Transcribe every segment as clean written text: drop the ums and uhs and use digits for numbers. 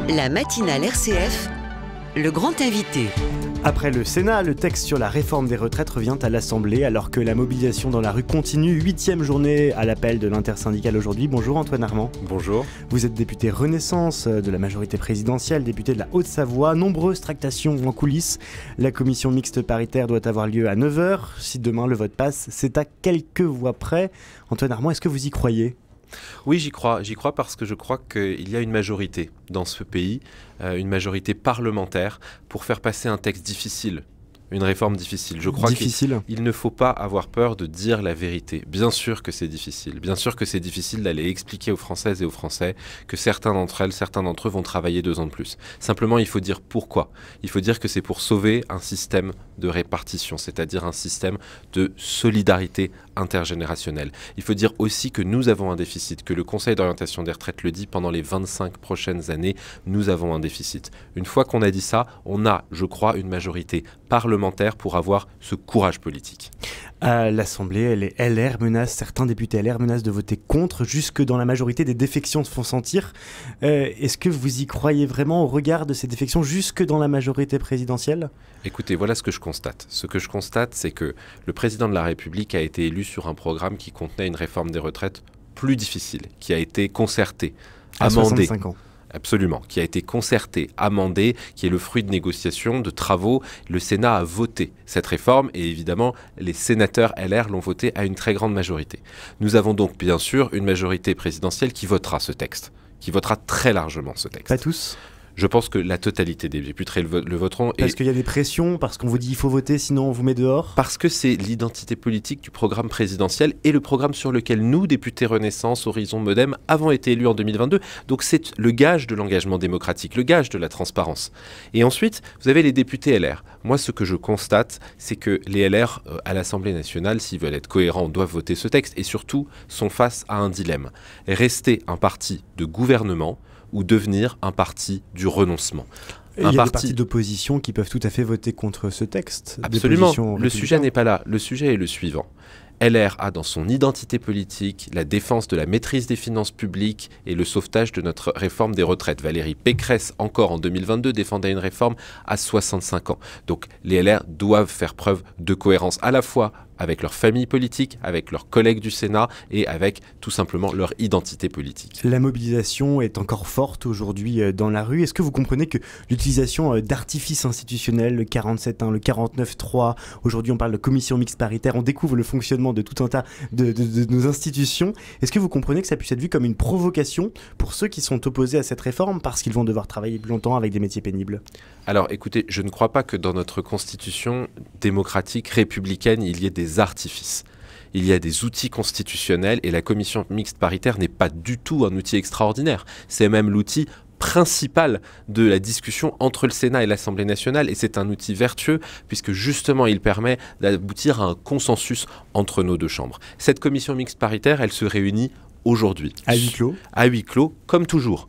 La matinale RCF, le grand invité. Après le Sénat, le texte sur la réforme des retraites revient à l'Assemblée alors que la mobilisation dans la rue continue. 8e journée à l'appel de l'intersyndicale aujourd'hui. Bonjour Antoine Armand. Bonjour. Vous êtes député Renaissance de la majorité présidentielle, député de la Haute-Savoie. Nombreuses tractations en coulisses. La commission mixte paritaire doit avoir lieu à 9h. Si demain le vote passe, c'est à quelques voix près. Antoine Armand, est-ce que vous y croyez ? Oui, j'y crois parce que je crois qu'il y a une majorité dans ce pays, une majorité parlementaire pour faire passer un texte difficile. Une réforme difficile. Je crois qu'il ne faut pas avoir peur de dire la vérité. Bien sûr que c'est difficile. Bien sûr que c'est difficile d'aller expliquer aux Françaises et aux Français que certains d'entre eux vont travailler 2 ans de plus. Simplement, il faut dire pourquoi. Il faut dire que c'est pour sauver un système de répartition, c'est-à-dire un système de solidarité intergénérationnelle. Il faut dire aussi que nous avons un déficit, que le Conseil d'orientation des retraites le dit, pendant les 25 prochaines années, nous avons un déficit. Une fois qu'on a dit ça, on a, je crois, une majorité parlementaire pour avoir ce courage politique. À l'Assemblée, les LR menacent, certains députés LR menacent de voter contre, jusque dans la majorité des défections se font sentir. Est-ce que vous y croyez vraiment au regard de ces défections jusque dans la majorité présidentielle ? Écoutez, voilà ce que je constate. Ce que je constate, c'est que le président de la République a été élu sur un programme qui contenait une réforme des retraites plus difficile, qui a été concertée, amendée. 65 ans. Absolument, qui a été concerté, amendé, qui est le fruit de négociations, de travaux. Le Sénat a voté cette réforme et évidemment, les sénateurs LR l'ont voté à une très grande majorité. Nous avons donc bien sûr une majorité présidentielle qui votera ce texte, qui votera très largement ce texte. Pas tous ? Je pense que la totalité des députés le voteront. Parce qu'il y a des pressions, parce qu'on vous dit il faut voter, sinon on vous met dehors ? Parce que c'est l'identité politique du programme présidentiel et le programme sur lequel nous, députés Renaissance, Horizon, Modem, avons été élus en 2022. Donc c'est le gage de l'engagement démocratique, le gage de la transparence. Et ensuite, vous avez les députés LR. Moi, ce que je constate, c'est que les LR, à l'Assemblée nationale, s'ils veulent être cohérents, doivent voter ce texte et surtout sont face à un dilemme. Rester un parti de gouvernement ou devenir un parti du renoncement. Il y a des partis d'opposition qui peuvent tout à fait voter contre ce texte. Absolument. Le sujet n'est pas là. Le sujet est le suivant. LR a dans son identité politique la défense de la maîtrise des finances publiques et le sauvetage de notre réforme des retraites. Valérie Pécresse, encore en 2022, défendait une réforme à 65 ans. Donc les LR doivent faire preuve de cohérence à la fois avec leur famille politique, avec leurs collègues du Sénat et avec tout simplement leur identité politique. La mobilisation est encore forte aujourd'hui dans la rue. Est-ce que vous comprenez que l'utilisation d'artifices institutionnels, le 47.1, le 49.3, aujourd'hui on parle de commission mixte paritaire, on découvre le fonctionnement de tout un tas de nos institutions. Est-ce que vous comprenez que ça puisse être vu comme une provocation pour ceux qui sont opposés à cette réforme parce qu'ils vont devoir travailler plus longtemps avec des métiers pénibles ? Alors écoutez, je ne crois pas que dans notre constitution démocratique, républicaine, il y ait des artifices. Il y a des outils constitutionnels et la commission mixte paritaire n'est pas du tout un outil extraordinaire. C'est même l'outil principal de la discussion entre le Sénat et l'Assemblée nationale et c'est un outil vertueux puisque justement il permet d'aboutir à un consensus entre nos 2 chambres. Cette commission mixte paritaire, elle se réunit aujourd'hui. À huis clos ? À huis clos, comme toujours.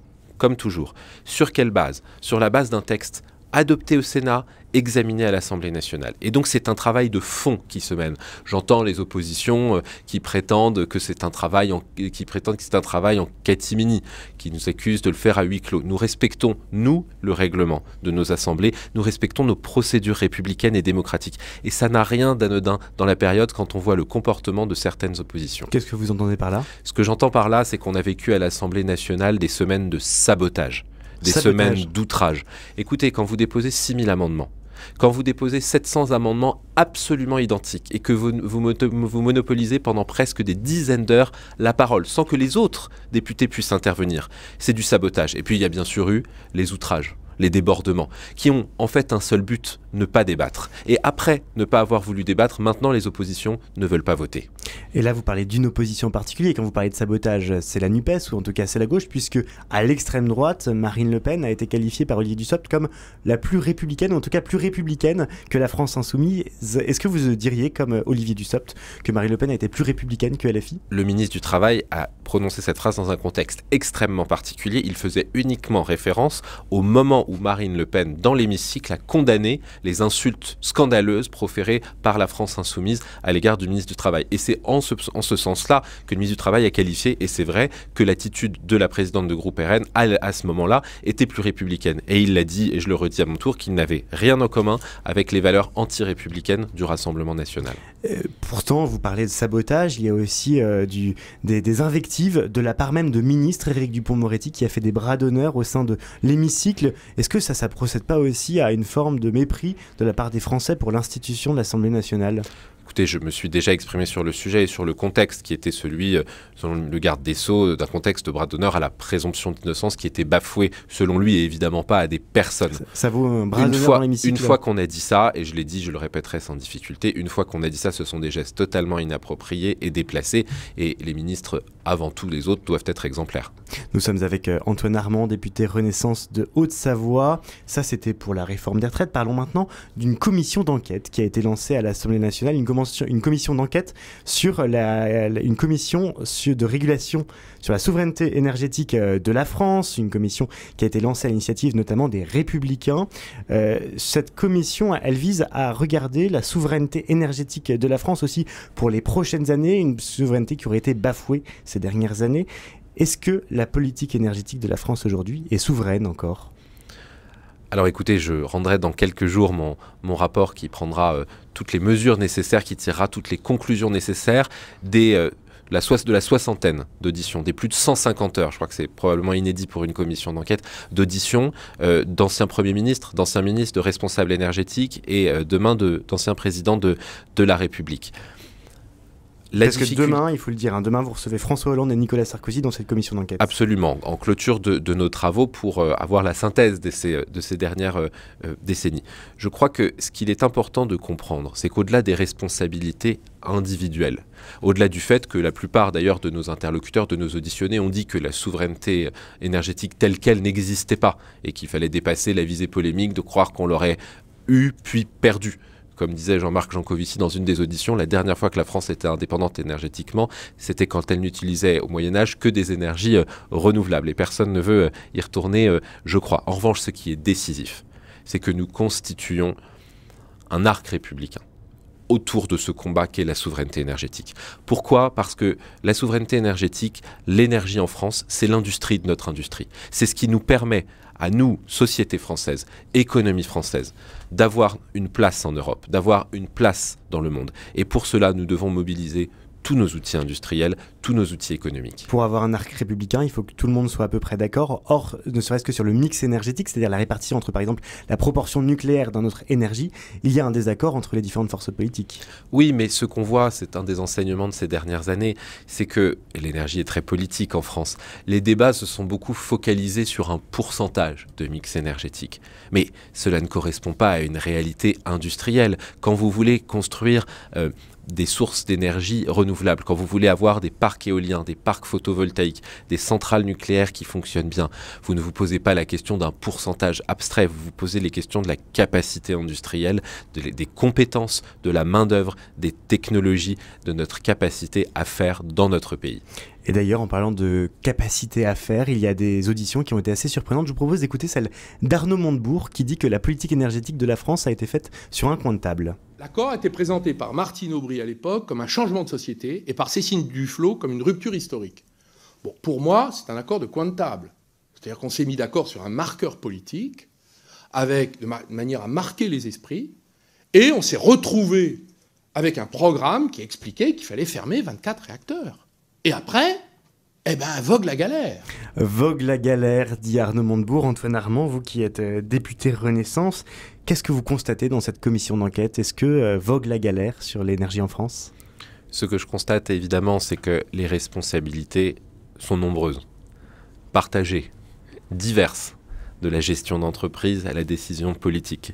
Sur quelle base ? Sur la base d'un texte adopté au Sénat, examiné à l'Assemblée nationale. Et donc c'est un travail de fond qui se mène. J'entends les oppositions qui prétendent que c'est un travail en catimini, qui nous accusent de le faire à huis clos. Nous respectons, nous, le règlement de nos assemblées, nous respectons nos procédures républicaines et démocratiques. Et ça n'a rien d'anodin dans la période quand on voit le comportement de certaines oppositions. Qu'est-ce que vous entendez par là ? Ce que j'entends par là, c'est qu'on a vécu à l'Assemblée nationale des semaines de sabotage. Des semaines d'outrage. Écoutez, quand vous déposez 6000 amendements, quand vous déposez 700 amendements absolument identiques et que vous monopolisez pendant presque des dizaines d'heures la parole sans que les autres députés puissent intervenir, c'est du sabotage. Et puis il y a bien sûr eu les outrages, les débordements, qui ont en fait un seul but, ne pas débattre. Et après ne pas avoir voulu débattre, maintenant les oppositions ne veulent pas voter. Et là, vous parlez d'une opposition particulière. Quand vous parlez de sabotage, c'est la NUPES, ou en tout cas c'est la gauche, puisque à l'extrême droite, Marine Le Pen a été qualifiée par Olivier Dussopt comme la plus républicaine, ou en tout cas plus républicaine que la France insoumise. Est-ce que vous diriez, comme Olivier Dussopt, que Marine Le Pen a été plus républicaine que LFI? Le ministre du Travail a prononcé cette phrase dans un contexte extrêmement particulier. Il faisait uniquement référence au moment où Marine Le Pen, dans l'hémicycle, a condamné les insultes scandaleuses proférées par la France insoumise à l'égard du ministre du Travail. Et c'est en ce sens-là que le ministre du Travail a qualifié, et c'est vrai, que l'attitude de la présidente de groupe RN à ce moment-là était plus républicaine. Et il l'a dit, et je le redis à mon tour, qu'il n'avait rien en commun avec les valeurs anti-républicaines du Rassemblement national. Pourtant, vous parlez de sabotage, il y a aussi des invectives de la part même de ministre Éric Dupond-Moretti qui a fait des bras d'honneur au sein de l'hémicycle. Est-ce que ça procède pas aussi à une forme de mépris de la part des Français pour l'institution de l'Assemblée nationale ? Écoutez, je me suis déjà exprimé sur le sujet et sur le contexte qui était celui, selon le garde des Sceaux, d'un contexte de bras d'honneur à la présomption d'innocence qui était bafoué, selon lui, et évidemment pas à des personnes. Ça vaut un bras d'honneur dans l'hémicycle. Une fois qu'on a dit ça, et je l'ai dit, je le répéterai sans difficulté, une fois qu'on a dit ça, ce sont des gestes totalement inappropriés et déplacés, et les ministres, avant tous les autres, doivent être exemplaires. Nous sommes avec Antoine Armand, député Renaissance de Haute-Savoie. Ça, c'était pour la réforme des retraites. Parlons maintenant d'une commission d'enquête qui a été lancée à l'Assemblée nationale, une commission d'enquête sur une commission de régulation sur la souveraineté énergétique de la France, une commission qui a été lancée à l'initiative notamment des Républicains. Cette commission, elle vise à regarder la souveraineté énergétique de la France aussi pour les prochaines années, une souveraineté qui aurait été bafouée ces dernières années. Est-ce que la politique énergétique de la France aujourd'hui est souveraine encore ? Alors écoutez, je rendrai dans quelques jours mon rapport qui prendra toutes les mesures nécessaires, qui tirera toutes les conclusions nécessaires de la soixantaine d'auditions, des plus de 150 heures, je crois que c'est probablement inédit pour une commission d'enquête, d'auditions d'anciens premiers ministres, d'anciens ministres, de responsables énergétiques et demain d'anciens présidents de la République. Parce que demain, il faut le dire, demain vous recevez François Hollande et Nicolas Sarkozy dans cette commission d'enquête. Absolument, en clôture de nos travaux pour avoir la synthèse de ces dernières décennies. Je crois que ce qu'il est important de comprendre, c'est qu'au-delà des responsabilités individuelles, au-delà du fait que la plupart d'ailleurs de nos interlocuteurs, de nos auditionnés ont dit que la souveraineté énergétique telle qu'elle n'existait pas et qu'il fallait dépasser la visée polémique de croire qu'on l'aurait eue puis perdue. Comme disait Jean-Marc Jancovici dans une des auditions, la dernière fois que la France était indépendante énergétiquement, c'était quand elle n'utilisait au Moyen-Âge que des énergies renouvelables. Et personne ne veut y retourner, je crois. En revanche, ce qui est décisif, c'est que nous constituons un arc républicain autour de ce combat qu'est la souveraineté énergétique. Pourquoi ? Parce que la souveraineté énergétique, l'énergie en France, c'est l'industrie de notre industrie. C'est ce qui nous permet à nous, société française, économie française, d'avoir une place en Europe, d'avoir une place dans le monde. Et pour cela, nous devons mobiliser tous nos outils industriels, tous nos outils économiques. Pour avoir un arc républicain, il faut que tout le monde soit à peu près d'accord. Or, ne serait-ce que sur le mix énergétique, c'est-à-dire la répartition entre, par exemple, la proportion nucléaire dans notre énergie, il y a un désaccord entre les différentes forces politiques. Oui, mais ce qu'on voit, c'est un des enseignements de ces dernières années, c'est que, et l'énergie est très politique en France, les débats se sont beaucoup focalisés sur un pourcentage de mix énergétique. Mais cela ne correspond pas à une réalité industrielle. Quand vous voulez construire des sources d'énergie renouvelables, quand vous voulez avoir des parcs éoliens, des parcs photovoltaïques, des centrales nucléaires qui fonctionnent bien, vous ne vous posez pas la question d'un pourcentage abstrait, vous vous posez les questions de la capacité industrielle, des compétences, de la main-d'œuvre, des technologies, de notre capacité à faire dans notre pays. Et d'ailleurs, en parlant de capacité à faire, il y a des auditions qui ont été assez surprenantes. Je vous propose d'écouter celle d'Arnaud Montebourg qui dit que la politique énergétique de la France a été faite sur un coin de table. L'accord a été présenté par Martine Aubry à l'époque comme un changement de société et par Cécile Duflot comme une rupture historique. Bon, pour moi, c'est un accord de coin de table. C'est-à-dire qu'on s'est mis d'accord sur un marqueur politique avec, de manière à marquer les esprits, et on s'est retrouvé avec un programme qui expliquait qu'il fallait fermer 24 réacteurs. Et après, vogue la galère. Vogue la galère, dit Arnaud Montebourg. Antoine Armand, vous qui êtes député Renaissance, qu'est-ce que vous constatez dans cette commission d'enquête ? Est-ce que vogue la galère sur l'énergie en France ? Ce que je constate évidemment, c'est que les responsabilités sont nombreuses, partagées, diverses, de la gestion d'entreprise à la décision politique.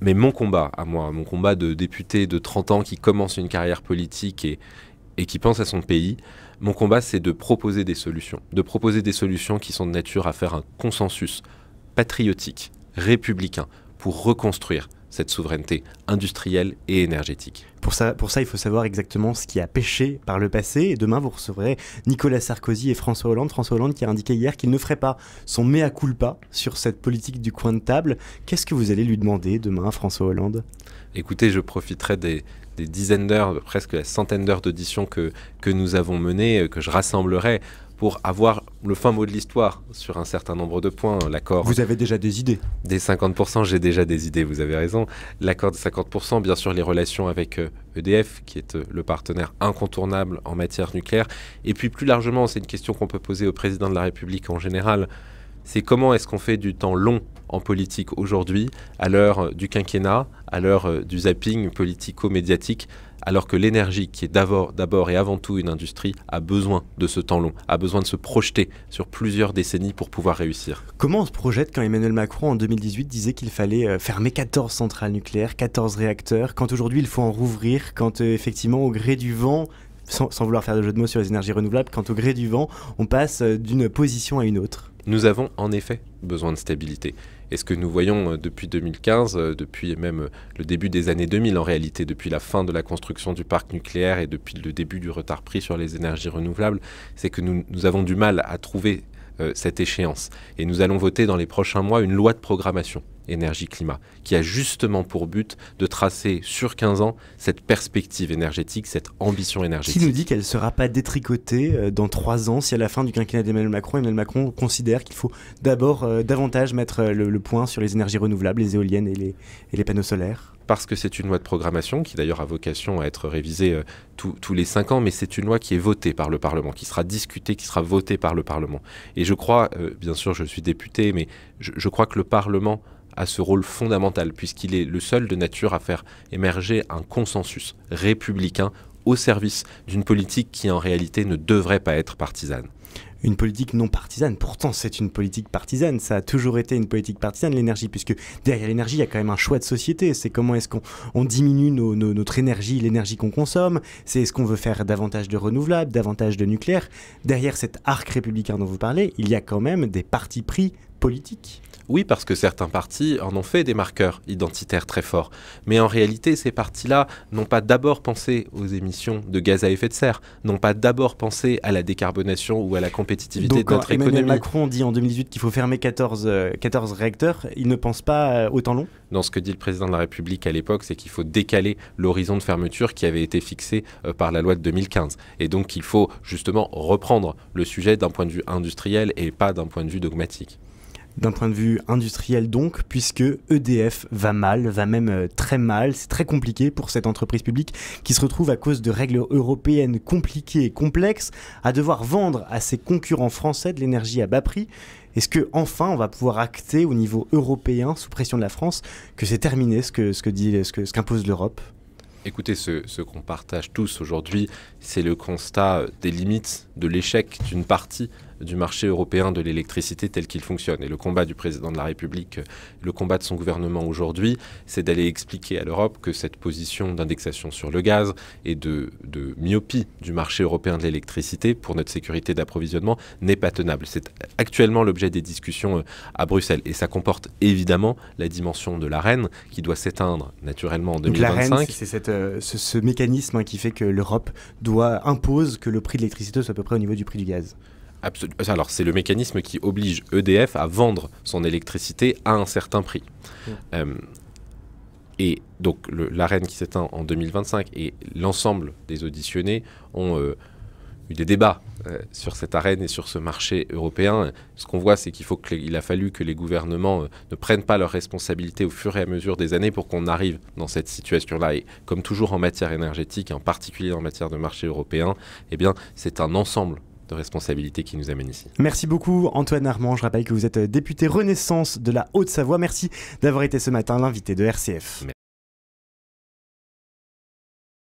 Mais mon combat à moi, mon combat de député de 30 ans qui commence une carrière politique et qui pense à son pays, mon combat c'est de proposer des solutions qui sont de nature à faire un consensus patriotique, républicain, pour reconstruire cette souveraineté industrielle et énergétique. Pour ça, il faut savoir exactement ce qui a péché par le passé. Et demain, vous recevrez Nicolas Sarkozy et François Hollande. François Hollande qui a indiqué hier qu'il ne ferait pas son mea culpa sur cette politique du coin de table. Qu'est-ce que vous allez lui demander demain, François Hollande ? Écoutez, je profiterai des dizaines d'heures, presque la centaine d'heures d'audition que nous avons menées, que je rassemblerai pour avoir le fin mot de l'histoire sur un certain nombre de points. L'accord... Vous avez déjà des idées ? Des 50%, j'ai déjà des idées, vous avez raison. L'accord de 50%, bien sûr les relations avec EDF, qui est le partenaire incontournable en matière nucléaire. Et puis plus largement, c'est une question qu'on peut poser au président de la République en général. C'est comment est-ce qu'on fait du temps long en politique aujourd'hui, à l'heure du quinquennat, à l'heure du zapping politico-médiatique, alors que l'énergie, qui est d'abord et avant tout une industrie, a besoin de ce temps long, a besoin de se projeter sur plusieurs décennies pour pouvoir réussir. Comment on se projette quand Emmanuel Macron, en 2018, disait qu'il fallait fermer 14 centrales nucléaires, 14 réacteurs, quand aujourd'hui il faut en rouvrir, quand effectivement au gré du vent, sans vouloir faire de jeu de mots sur les énergies renouvelables, quand au gré du vent, on passe d'une position à une autre ? Nous avons en effet besoin de stabilité. Et ce que nous voyons depuis 2015, depuis même le début des années 2000 en réalité, depuis la fin de la construction du parc nucléaire et depuis le début du retard pris sur les énergies renouvelables, c'est que nous avons du mal à trouver cette échéance. Et nous allons voter dans les prochains mois une loi de programmation énergie-climat, qui a justement pour but de tracer sur 15 ans cette perspective énergétique, cette ambition énergétique. Qui nous dit qu'elle ne sera pas détricotée dans 3 ans si à la fin du quinquennat d'Emmanuel Macron considère qu'il faut d'abord davantage mettre le point sur les énergies renouvelables, les éoliennes et les panneaux solaires ? Parce que c'est une loi de programmation qui d'ailleurs a vocation à être révisée tous les 5 ans, mais c'est une loi qui est votée par le Parlement, qui sera discutée, qui sera votée par le Parlement. Et je crois, bien sûr je suis député, mais je crois que le Parlement a ce rôle fondamental, puisqu'il est le seul de nature à faire émerger un consensus républicain au service d'une politique qui en réalité ne devrait pas être partisane. Une politique non partisane, pourtant c'est une politique partisane, ça a toujours été une politique partisane l'énergie, puisque derrière l'énergie il y a quand même un choix de société, c'est comment est-ce qu'on diminue notre énergie, l'énergie qu'on consomme, c'est est-ce qu'on veut faire davantage de renouvelables, davantage de nucléaire. Derrière cet arc républicain dont vous parlez, il y a quand même des partis pris politiques. Oui, parce que certains partis en ont fait des marqueurs identitaires très forts. Mais en réalité, ces partis-là n'ont pas d'abord pensé aux émissions de gaz à effet de serre, n'ont pas d'abord pensé à la décarbonation ou à la compétitivité de notre économie. Emmanuel Macron dit en 2018 qu'il faut fermer 14 réacteurs, il ne pense pas au temps long ? Non, ce que dit le président de la République à l'époque, c'est qu'il faut décaler l'horizon de fermeture qui avait été fixé par la loi de 2015. Et donc, il faut justement reprendre le sujet d'un point de vue industriel et pas d'un point de vue dogmatique. D'un point de vue industriel donc, puisque EDF va mal, va même très mal, c'est très compliqué pour cette entreprise publique qui se retrouve à cause de règles européennes compliquées et complexes à devoir vendre à ses concurrents français de l'énergie à bas prix. Est-ce qu'enfin on va pouvoir acter au niveau européen, sous pression de la France, que c'est terminé ce qu'impose l'Europe ? Écoutez, ce qu'on partage tous aujourd'hui, c'est le constat des limites, de l'échec d'une partie du marché européen de l'électricité tel qu'il fonctionne. Et le combat du président de la République, le combat de son gouvernement aujourd'hui, c'est d'aller expliquer à l'Europe que cette position d'indexation sur le gaz et de myopie du marché européen de l'électricité pour notre sécurité d'approvisionnement n'est pas tenable. C'est actuellement l'objet des discussions à Bruxelles. Et ça comporte évidemment la dimension de l'Arenh qui doit s'éteindre naturellement en 2025. Donc l'Arenh, c'est ce mécanisme qui fait que l'Europe impose que le prix de l'électricité soit à peu près au niveau du prix du gaz. Absolument. Alors, c'est le mécanisme qui oblige EDF à vendre son électricité à un certain prix. Et donc, l'Arenh qui s'éteint en 2025 et l'ensemble des auditionnés ont eu des débats sur cette Arenh et sur ce marché européen. Ce qu'on voit, c'est qu'il a fallu que les gouvernements ne prennent pas leurs responsabilités au fur et à mesure des années pour qu'on arrive dans cette situation-là. Et comme toujours en matière énergétique, en particulier en matière de marché européen, eh bien, c'est un ensemble de responsabilités qui nous amène ici. Merci beaucoup Antoine Armand, je rappelle que vous êtes député Renaissance de la Haute-Savoie. Merci d'avoir été ce matin l'invité de RCF. Merci.